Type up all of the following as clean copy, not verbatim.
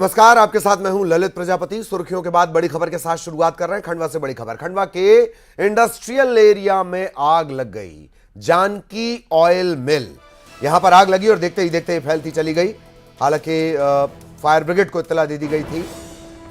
नमस्कार, आपके साथ मैं हूं ललित प्रजापति। सुर्खियों के बाद बड़ी खबर के साथ शुरुआत कर रहे हैं खंडवा से। बड़ी खबर, खंडवा के इंडस्ट्रियल एरिया में आग लग गई। जानकी ऑयल मिल, यहां पर आग लगी और देखते ही देखते फैलती चली गई। हालांकि फायर ब्रिगेड को इत्तला दे दी गई थी।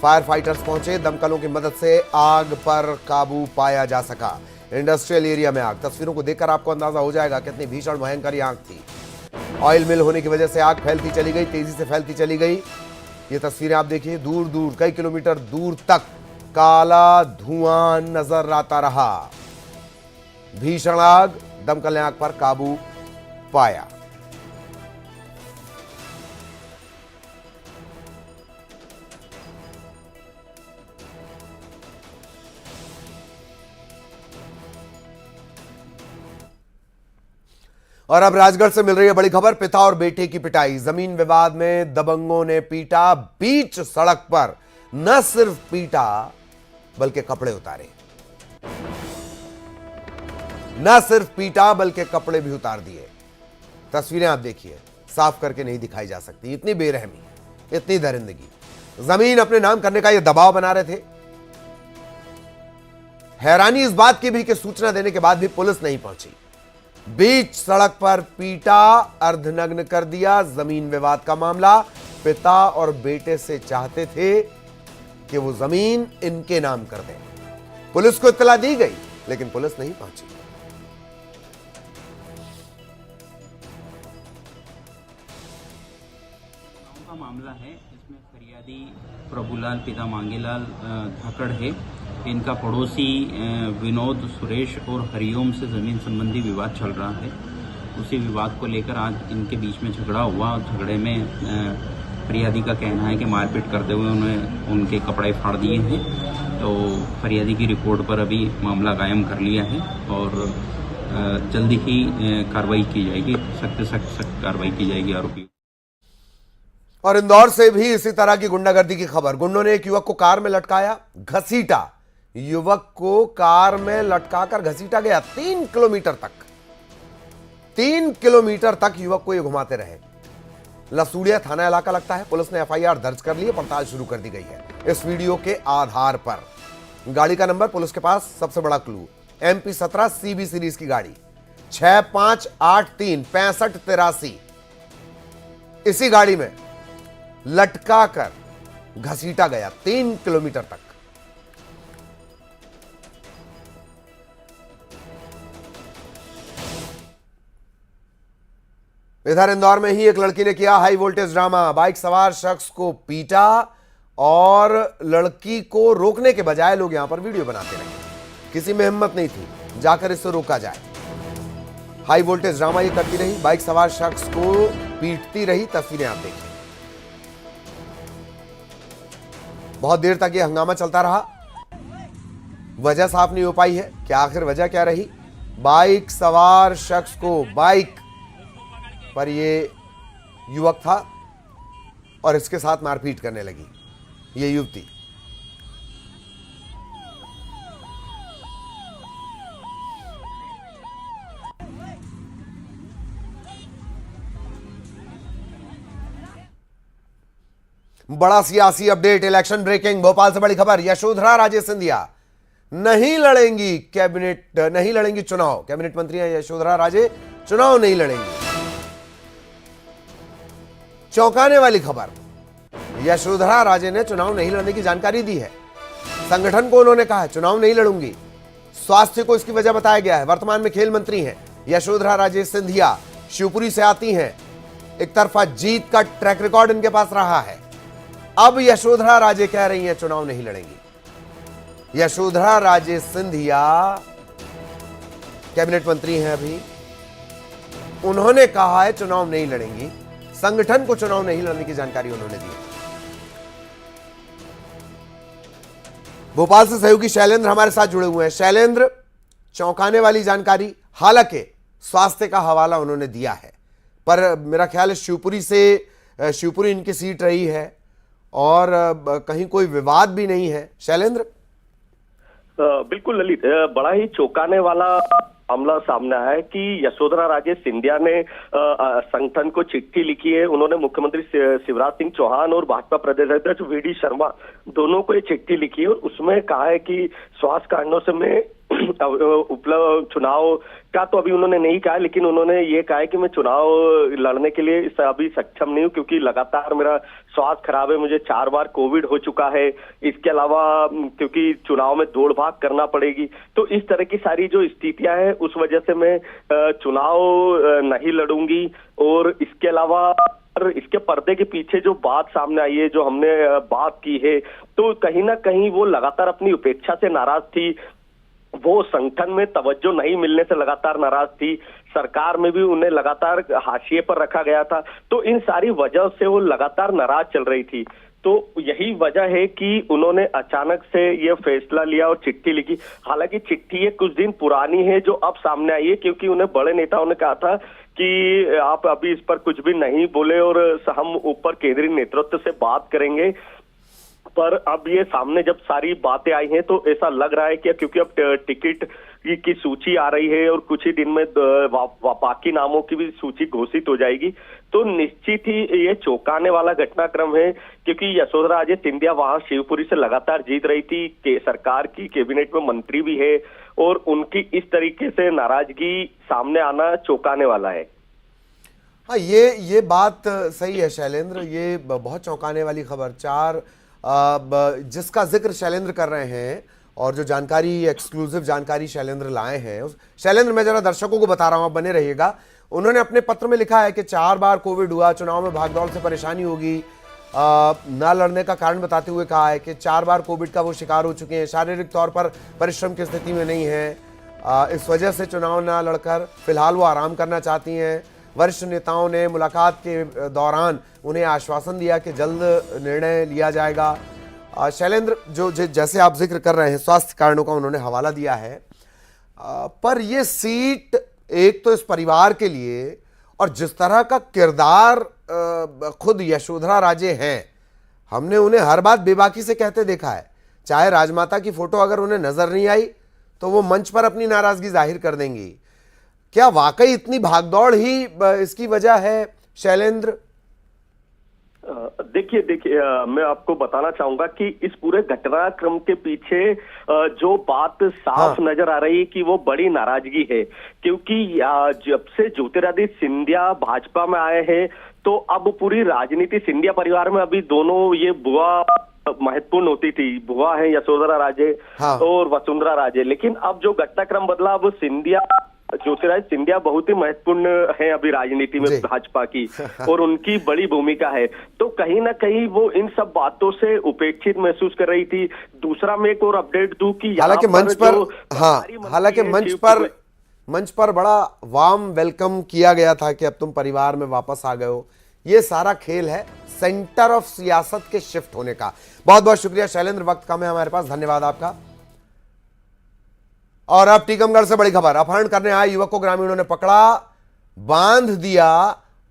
फायर फाइटर्स पहुंचे, दमकलों की मदद से आग पर काबू पाया जा सका। इंडस्ट्रियल एरिया में आग, तस्वीरों को देखकर आपको अंदाजा हो जाएगा कितनी भीषण भयंकर ये आग थी। ऑयल मिल होने की वजह से आग फैलती चली गई, तेजी से फैलती चली गई। ये तस्वीरें आप देखिए, दूर दूर कई किलोमीटर दूर तक काला धुआं नजर आता रहा। भीषण आग, दमकल ने आग पर काबू पाया। और अब राजगढ़ से मिल रही है बड़ी खबर। पिता और बेटे की पिटाई, जमीन विवाद में दबंगों ने पीटा। बीच सड़क पर न सिर्फ पीटा बल्कि कपड़े उतारे। न सिर्फ पीटा बल्कि कपड़े भी उतार दिए। तस्वीरें आप देखिए, साफ करके नहीं दिखाई जा सकती। इतनी बेरहमी, इतनी दरिंदगी। जमीन अपने नाम करने का यह दबाव बना रहे थे। हैरानी इस बात की भी कि सूचना देने के बाद भी पुलिस नहीं पहुंची। बीच सड़क पर पीटा, अर्धनग्न कर दिया। जमीन विवाद का मामला। पिता और बेटे से चाहते थे कि वो जमीन इनके नाम कर दें। पुलिस को इत्तला दी गई लेकिन पुलिस नहीं पहुंची। का मामला है, इसमें फरियादी प्रभुलाल पिता मांगेलाल धाकड़ है। इनका पड़ोसी विनोद, सुरेश और हरिओम से जमीन संबंधी विवाद चल रहा है। उसी विवाद को लेकर आज इनके बीच में झगड़ा हुआ और झगड़े में फरियादी का कहना है कि मारपीट करते हुए उन्हें उनके कपड़े फाड़ दिए हैं। तो फरियादी की रिपोर्ट पर अभी मामला कायम कर लिया है और जल्दी ही कार्रवाई की जाएगी। सख्त कार्रवाई की जाएगी आरोपी। और इंदौर से भी इसी तरह की गुंडागर्दी की खबर। गुंडों ने एक युवक को कार में लटकाया, घसीटा। युवक को कार में लटकाकर घसीटा गया 3 किलोमीटर तक। 3 किलोमीटर तक युवक को ये घुमाते रहे। लसूड़िया थाना इलाका लगता है। पुलिस ने एफआईआर दर्ज कर ली है, पड़ताल शुरू कर दी गई है इस वीडियो के आधार पर। गाड़ी का नंबर पुलिस के पास, सबसे बड़ा क्लू MP17 CB सीरीज की गाड़ी 6583 6583। इसी गाड़ी में लटकाकर घसीटा गया 3 किलोमीटर तक। इधर इंदौर में ही एक लड़की ने किया हाई वोल्टेज ड्रामा। बाइक सवार शख्स को पीटा और लड़की को रोकने के बजाय लोग यहां पर वीडियो बनाते रहे। किसी में हिम्मत नहीं थी जाकर इसे रोका जाए। हाई वोल्टेज ड्रामा ये करती रही, बाइक सवार शख्स को पीटती रही। तस्वीरें आप देखिए। बहुत देर तक ये हंगामा चलता रहा। वजह साफ नहीं हो पाई है कि आखिर वजह क्या रही। बाइक सवार शख्स को, बाइक पर ये युवक था और इसके साथ मारपीट करने लगी ये युवती। बड़ा सियासी अपडेट, इलेक्शन ब्रेकिंग। भोपाल से बड़ी खबर, यशोधरा राजे सिंधिया नहीं लड़ेंगी चुनाव। कैबिनेट मंत्री हैं यशोधरा राजे, चुनाव नहीं लड़ेंगी। चौंकाने वाली खबर, यशोधरा राजे ने चुनाव नहीं लड़ने की जानकारी दी है। संगठन को उन्होंने कहा है चुनाव नहीं लड़ूंगी। स्वास्थ्य को इसकी वजह बताया गया है। वर्तमान में खेल मंत्री हैं यशोधरा राजे सिंधिया, शिवपुरी से आती हैं। एक तरफा जीत का ट्रैक रिकॉर्ड इनके पास रहा है। अब यशोधरा राजे कह रही हैं चुनाव नहीं लड़ेंगी। यशोधरा राजे सिंधिया कैबिनेट मंत्री हैं अभी, उन्होंने कहा है चुनाव नहीं लड़ेंगी। संगठन को चुनाव नहीं लड़ने की जानकारी उन्होंने दी। भोपाल से सहयोगी शैलेंद्र हमारे साथ जुड़े हुए हैं। शैलेंद्र, चौंकाने वाली जानकारी। हालांकि स्वास्थ्य का हवाला उन्होंने दिया है, पर मेरा ख्याल है शिवपुरी इनकी सीट रही है और कहीं कोई विवाद भी नहीं है। शैलेंद्र, बिल्कुल ललित, बड़ा ही चौंकाने वाला मामला सामने आया है कि यशोधरा राजे सिंधिया ने संगठन को चिट्ठी लिखी है। उन्होंने मुख्यमंत्री शिवराज सिंह चौहान और भाजपा प्रदेश अध्यक्ष वीडी शर्मा दोनों को ये चिट्ठी लिखी है और उसमें कहा है कि स्वास्थ्य कारणों से मैं उपलब्ध चुनाव का तो अभी उन्होंने नहीं कहा, लेकिन उन्होंने ये कहा है कि मैं चुनाव लड़ने के लिए अभी सक्षम नहीं हूँ क्योंकि लगातार मेरा स्वास्थ्य खराब है, मुझे 4 बार कोविड हो चुका है। इसके अलावा क्योंकि चुनाव में दौड़ भाग करना पड़ेगी, तो इस तरह की सारी जो स्थितियां हैं उस वजह से मैं चुनाव नहीं लड़ूंगी। और इसके अलावा इसके पर्दे के पीछे जो बात सामने आई है, जो हमने बात की है, तो कहीं ना कहीं वो लगातार अपनी उपेक्षा से नाराज थी, वो संगठन में तवज्जो नहीं मिलने से लगातार नाराज थी, सरकार में भी उन्हें लगातार हाशिए पर रखा गया था। तो इन सारी वजह से वो लगातार नाराज चल रही थी। तो यही वजह है कि उन्होंने अचानक से ये फैसला लिया और चिट्ठी लिखी। हालांकि चिट्ठी ये कुछ दिन पुरानी है जो अब सामने आई है, क्योंकि उन्हें बड़े नेताओं ने कहा था कि आप अभी इस पर कुछ भी नहीं बोले और हम ऊपर केंद्रीय नेतृत्व से बात करेंगे। पर अब ये सामने जब सारी बातें आई हैं तो ऐसा लग रहा है कि क्योंकि अब टिकट की सूची आ रही है और कुछ ही दिन में बाकी नामों की भी सूची घोषित हो जाएगी, तो निश्चित ही ये चौंकाने वाला घटनाक्रम है। क्योंकि यशोधरा राजे सिंधिया वहां शिवपुरी से लगातार जीत रही थी, सरकार की कैबिनेट में मंत्री भी है, और उनकी इस तरीके से नाराजगी सामने आना चौंकाने वाला है। हाँ, ये बात सही है शैलेंद्र, ये बहुत चौंकाने वाली खबर। जिसका जिक्र शैलेंद्र कर रहे हैं और जो जानकारी, एक्सक्लूसिव जानकारी शैलेंद्र लाए हैं, शैलेंद्र मैं जरा दर्शकों को बता रहा हूं, आप बने रहिएगा। उन्होंने अपने पत्र में लिखा है कि 4 बार कोविड हुआ, चुनाव में भागदौड़ से परेशानी होगी, ना लड़ने का कारण बताते हुए कहा है कि 4 बार कोविड का वो शिकार हो चुके हैं, शारीरिक तौर पर परिश्रम की स्थिति में नहीं है, इस वजह से चुनाव ना लड़कर फिलहाल वो आराम करना चाहती हैं। वरिष्ठ नेताओं ने मुलाकात के दौरान उन्हें आश्वासन दिया कि जल्द निर्णय लिया जाएगा। शैलेंद्र, जो जैसे आप जिक्र कर रहे हैं स्वास्थ्य कारणों का उन्होंने हवाला दिया है, पर ये सीट एक तो इस परिवार के लिए, और जिस तरह का किरदार खुद यशोधरा राजे हैं, हमने उन्हें हर बात बेबाकी से कहते देखा है। चाहे राजमाता की फोटो अगर उन्हें नजर नहीं आई तो वो मंच पर अपनी नाराजगी जाहिर कर देंगी। क्या वाकई इतनी भागदौड़ ही इसकी वजह है शैलेंद्र? देखिए मैं आपको बताना चाहूंगा कि इस पूरे घटनाक्रम के पीछे जो बात साफ नजर आ रही है कि वो बड़ी नाराजगी है। क्योंकि जब से ज्योतिरादित्य सिंधिया भाजपा में आए हैं तो अब पूरी राजनीति सिंधिया परिवार में, अभी दोनों ये बुआ महत्वपूर्ण होती थी, बुआ है यशोधरा राजे और वसुंधरा राजे, लेकिन अब जो घटनाक्रम बदला, अब सिंधिया, ज्योतिरादित्य सिंधिया बहुत ही महत्वपूर्ण है अभी राजनीति में भाजपा की, और उनकी बड़ी भूमिका है। तो कहीं ना कहीं वो इन सब बातों से उपेक्षित महसूस कर रही थी। दूसरा मैं एक और अपडेट दूं कि हालांकि मंच पर बड़ा वार्म वेलकम किया गया था कि अब तुम परिवार में वापस आ गए हो। ये सारा खेल है सेंटर ऑफ सियासत के शिफ्ट होने का। बहुत बहुत शुक्रिया शैलेंद्र, वक्त कम है हमारे पास, धन्यवाद आपका। और अब टीकमगढ़ से बड़ी खबर, अपहरण करने आए युवक को ग्रामीणों ने पकड़ा, बांध दिया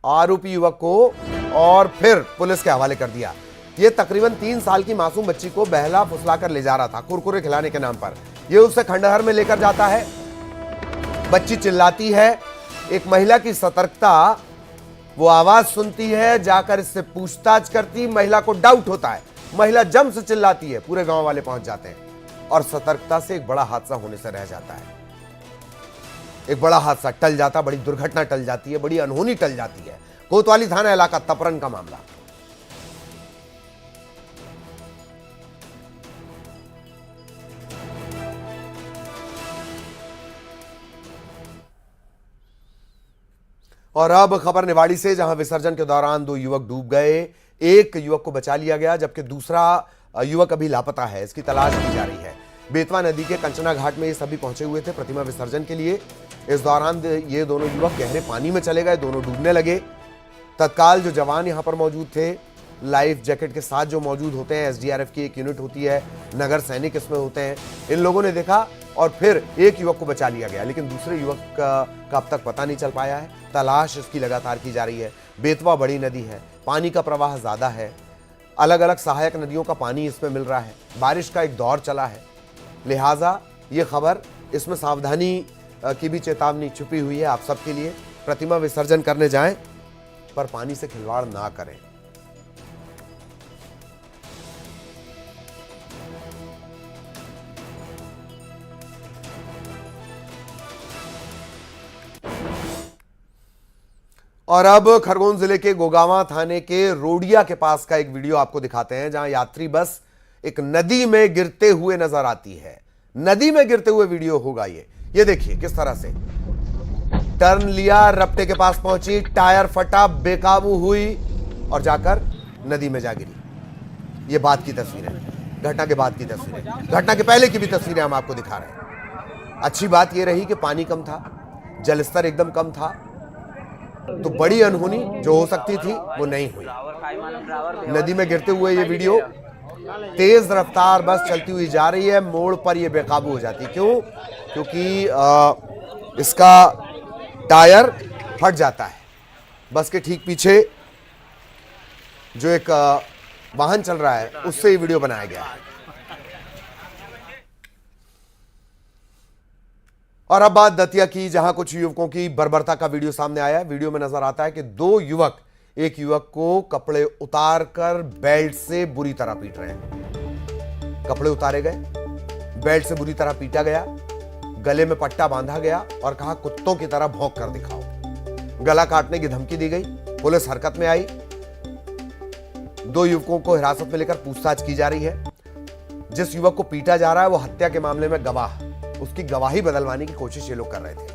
आरोपी युवक को और फिर पुलिस के हवाले कर दिया। यह तकरीबन 3 साल की मासूम बच्ची को बहला फुसलाकर ले जा रहा था कुरकुरे खिलाने के नाम पर। यह उसे खंडहर में लेकर जाता है, बच्ची चिल्लाती है, एक महिला की सतर्कता, वो आवाज सुनती है, जाकर इससे पूछताछ करती, महिला को डाउट होता है, महिला जम से चिल्लाती है, पूरे गांव वाले पहुंच जाते हैं और सतर्कता से एक बड़ा हादसा होने से रह जाता है। एक बड़ा हादसा टल जाता, बड़ी दुर्घटना टल जाती है, बड़ी अनहोनी टल जाती है। कोतवाली थाना इलाका तपरन का मामला। और अब खबर निवाड़ी से, जहां विसर्जन के दौरान 2 युवक डूब गए, एक युवक को बचा लिया गया जबकि दूसरा युवक अभी लापता है, इसकी तलाश की जा रही है। बेतवा नदी के कंचना घाट में ये सभी पहुंचे हुए थे प्रतिमा विसर्जन के लिए। इस दौरान ये दोनों युवक गहरे पानी में चले गए, दोनों डूबने लगे। तत्काल जो जवान यहां पर मौजूद थे, लाइफ जैकेट के साथ जो मौजूद होते हैं, एसडीआरएफ की एक यूनिट होती है, नगर सैनिक इसमें होते हैं, इन लोगों ने देखा और फिर एक युवक को बचा लिया गया, लेकिन दूसरे युवक का अब तक पता नहीं चल पाया है। तलाश इसकी लगातार की जा रही है। बेतवा बड़ी नदी है, पानी का प्रवाह ज्यादा है, अलग अलग सहायक नदियों का पानी इसमें मिल रहा है, बारिश का एक दौर चला है, लिहाजा ये खबर, इसमें सावधानी की भी चेतावनी छुपी हुई है आप सबके लिए। प्रतिमा विसर्जन करने जाएं पर पानी से खिलवाड़ ना करें। और अब खरगोन जिले के गोगावा थाने के रोडिया के पास का एक वीडियो आपको दिखाते हैं, जहां यात्री बस एक नदी में गिरते हुए नजर आती है। नदी में गिरते हुए वीडियो होगा ये देखिए किस तरह से टर्न लिया, रपटे के पास पहुंची, टायर फटा, बेकाबू हुई और जाकर नदी में जा गिरी। ये बाद की तस्वीरें, घटना के बाद की तस्वीरें, घटना के पहले की भी तस्वीरें हम आपको दिखा रहे हैं। अच्छी बात यह रही कि पानी कम था, जलस्तर एकदम कम था, तो बड़ी अनहोनी जो हो सकती थी वो नहीं हुई। नदी में गिरते हुए ये वीडियो, तेज रफ्तार बस चलती हुई जा रही है, मोड़ पर ये बेकाबू हो जाती है। क्यों? क्योंकि इसका टायर फट जाता है। बस के ठीक पीछे जो एक वाहन चल रहा है उससे ये वीडियो बनाया गया है। और अब बात दतिया की, जहां कुछ युवकों की बर्बरता का वीडियो सामने आया है। वीडियो में नजर आता है कि दो युवक एक युवक को कपड़े उतार कर बेल्ट से बुरी तरह पीट रहे हैं। कपड़े उतारे गए, बेल्ट से बुरी तरह पीटा गया, गले में पट्टा बांधा गया और कहा कुत्तों की तरह भौंक कर दिखाओ। गला काटने की धमकी दी गई। पुलिस हरकत में आई। दो युवकों को हिरासत में लेकर पूछताछ की जा रही है। जिस युवक को पीटा जा रहा है वो हत्या के मामले में गवाह, उसकी गवाही बदलवाने की कोशिश ये लोग कर रहे थे।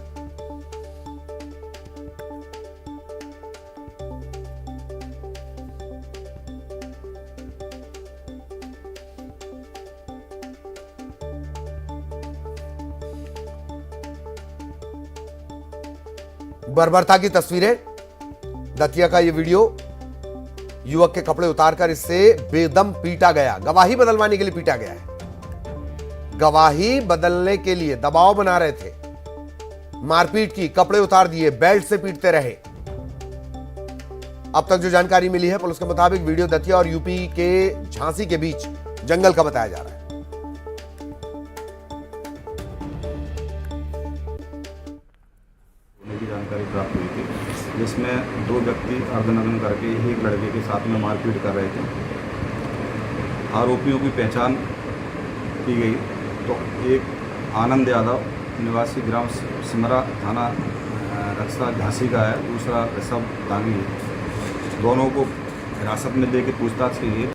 बर्बरता की तस्वीरें, दतिया का यह वीडियो, युवक के कपड़े उतारकर इससे बेदम पीटा गया। गवाही बदलवाने के लिए पीटा गया है। गवाही बदलने के लिए दबाव बना रहे थे, मारपीट की, कपड़े उतार दिए, बेल्ट से पीटते रहे। अब तक जो जानकारी मिली है पुलिस के मुताबिक वीडियो दतिया और यूपी के झांसी के बीच जंगल का बताया जा रहा है। की जानकारी प्राप्त हुई थी, जिसमें दो व्यक्ति अर्धनग्न करके एक लड़के के साथ में मारपीट कर रहे थे। आरोपियों की पहचान की गई तो एक आनंद यादव निवासी ग्राम सिमरा थाना रक्सा झांसी का है, दूसरा ऋषभ दांगी है। दोनों को हिरासत में लेकर पूछताछ की गई।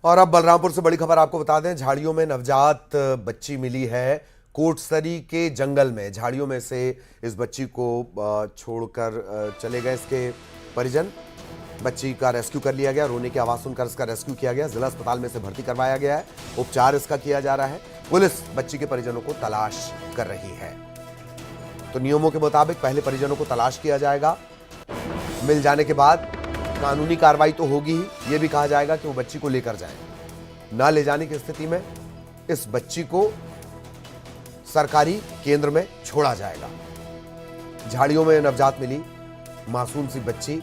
और अब बलरामपुर से बड़ी खबर आपको बता दें, झाड़ियों में नवजात बच्ची मिली है। कोटसरी के जंगल में झाड़ियों में से इस बच्ची को छोड़कर चले गए इसके परिजन। बच्ची का रेस्क्यू कर लिया गया, रोने की आवाज सुनकर इसका रेस्क्यू किया गया, जिला अस्पताल में से भर्ती करवाया गया है, उपचार इसका किया जा रहा है। पुलिस बच्ची के परिजनों को तलाश कर रही है। तो नियमों के मुताबिक पहले परिजनों को तलाश किया जाएगा, मिल जाने के बाद कानूनी कार्रवाई तो होगी ही। यह भी कहा जाएगा कि वो बच्ची को लेकर जाएं। ना ले जाने की स्थिति में इस बच्ची को सरकारी केंद्र में छोड़ा जाएगा। झाड़ियों में नवजात मिली मासूम सी बच्ची।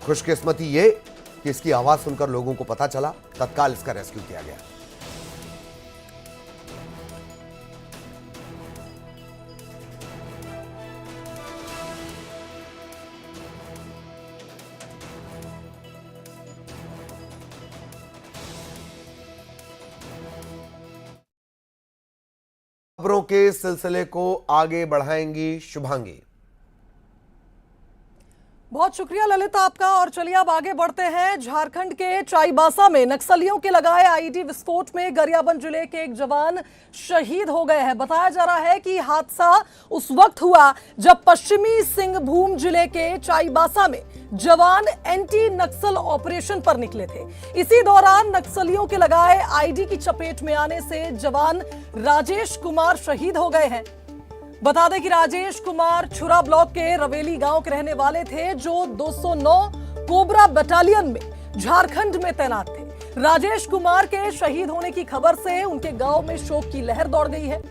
खुशकिस्मती ये कि इसकी आवाज सुनकर लोगों को पता चला, तत्काल इसका रेस्क्यू किया गया। खबरों के सिलसिले को आगे बढ़ाएंगी शुभांगी। बहुत शुक्रिया ललित आपका। और चलिए अब आगे बढ़ते हैं। झारखंड के चाईबासा में नक्सलियों के लगाए आईईडी विस्फोट में गरियाबंद जिले के एक जवान शहीद हो गए हैं। बताया जा रहा है कि हादसा उस वक्त हुआ जब पश्चिमी सिंहभूम जिले के चाईबासा में जवान एंटी नक्सल ऑपरेशन पर निकले थे। इसी दौरान नक्सलियों के लगाए आईडी की चपेट में आने से जवान राजेश कुमार शहीद हो गए हैं। बता दें कि राजेश कुमार छुरा ब्लॉक के रवेली गांव के रहने वाले थे, जो 209 कोबरा बटालियन में झारखंड में तैनात थे। राजेश कुमार के शहीद होने की खबर से उनके गांव में शोक की लहर दौड़ गई है।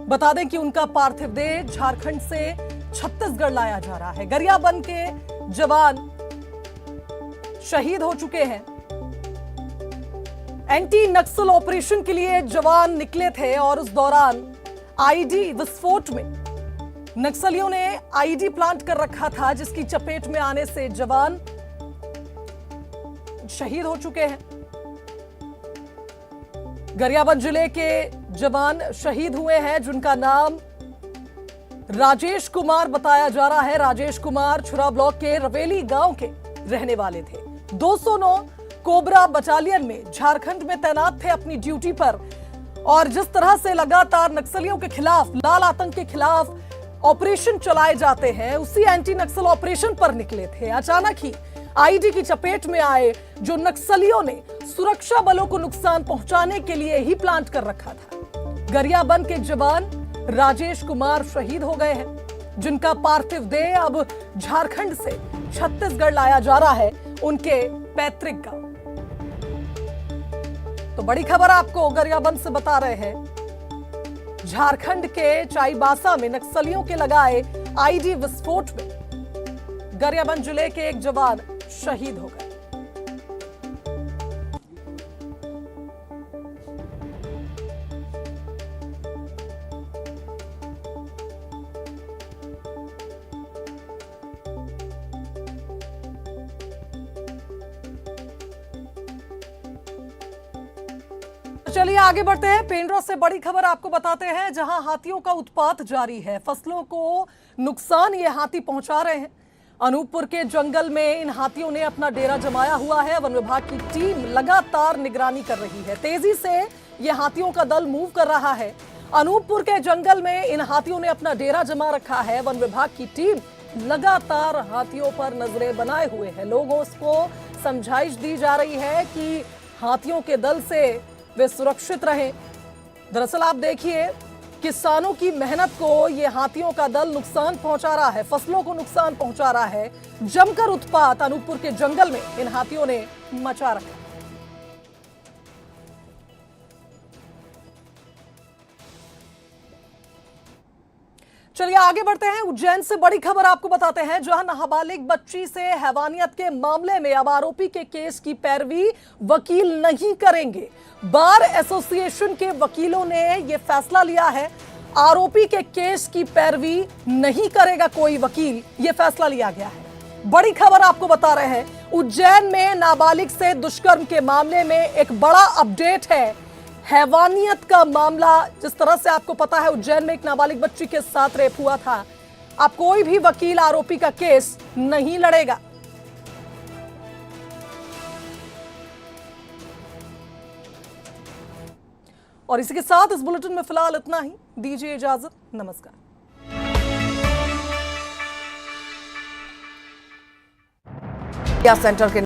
बता दें कि उनका पार्थिव देह झारखंड से छत्तीसगढ़ लाया जा रहा है। गरियाबंद के जवान शहीद हो चुके हैं। एंटी नक्सल ऑपरेशन के लिए जवान निकले थे और उस दौरान आईडी विस्फोट में नक्सलियों ने आईडी प्लांट कर रखा था, जिसकी चपेट में आने से जवान शहीद हो चुके हैं। गरियाबंद जिले के जवान शहीद हुए हैं, जिनका नाम राजेश कुमार बताया जा रहा है। राजेश कुमार छुरा ब्लॉक के रवेली गांव के रहने वाले थे। 209 कोबरा बटालियन में झारखंड में तैनात थे अपनी ड्यूटी पर, और जिस तरह से लगातार नक्सलियों के खिलाफ, लाल आतंक के खिलाफ ऑपरेशन चलाए जाते हैं, उसी एंटी नक्सल ऑपरेशन पर निकले थे। अचानक ही आईडी की चपेट में आए जो नक्सलियों ने सुरक्षा बलों को नुकसान पहुंचाने के लिए ही प्लांट कर रखा था। गरियाबंद के जवान राजेश कुमार शहीद हो गए हैं, जिनका पार्थिव देह अब झारखंड से छत्तीसगढ़ लाया जा रहा है, उनके पैतृक गांव। तो बड़ी खबर आपको गरियाबंद से बता रहे हैं। झारखंड के चाईबासा में नक्सलियों के लगाए आईडी विस्फोट में गरियाबंद जिले के एक जवान शहीद हो गए। चलिए आगे बढ़ते हैं। पेंड्रा से बड़ी खबर आपको बताते हैं, जहां हाथियों का उत्पात जारी है। फसलों को नुकसान ये हाथी पहुंचा रहे हैं। अनूपपुर के जंगल में इन हाथियों ने अपना डेरा जमाया हुआ है। वन विभाग की टीम लगातार निगरानी कर रही है। तेजी से ये हाथियों का दल मूव कर रहा है। अनूपपुर के जंगल में इन हाथियों ने अपना डेरा जमा रखा है। वन विभाग की टीम लगातार हाथियों पर नजरें बनाए हुए है। लोगों को समझाइश दी जा रही है कि हाथियों के दल से वे सुरक्षित रहें। दरअसल आप देखिए, किसानों की मेहनत को ये हाथियों का दल नुकसान पहुंचा रहा है, फसलों को नुकसान पहुंचा रहा है। जमकर उत्पात अनूपपुर के जंगल में इन हाथियों ने मचा रखा। चलिए आगे बढ़ते हैं। उज्जैन से बड़ी खबर आपको बताते हैं, जहां नाबालिग बच्ची से हैवानियत के मामले में अब आरोपी के केस की पैरवी वकील नहीं करेंगे। बार एसोसिएशन के वकीलों ने यह फैसला लिया है, आरोपी के केस की पैरवी नहीं करेगा कोई वकील, यह फैसला लिया गया है। बड़ी खबर आपको बता रहे हैं, उज्जैन में नाबालिग से दुष्कर्म के मामले में एक बड़ा अपडेट है। हैवानियत का मामला, जिस तरह से आपको पता है उज्जैन में एक नाबालिग बच्ची के साथ रेप हुआ था। अब कोई भी वकील आरोपी का केस नहीं लड़ेगा। और इसी के साथ इस बुलेटिन में फिलहाल इतना ही। दीजिए इजाजत, नमस्कार। सेंटर के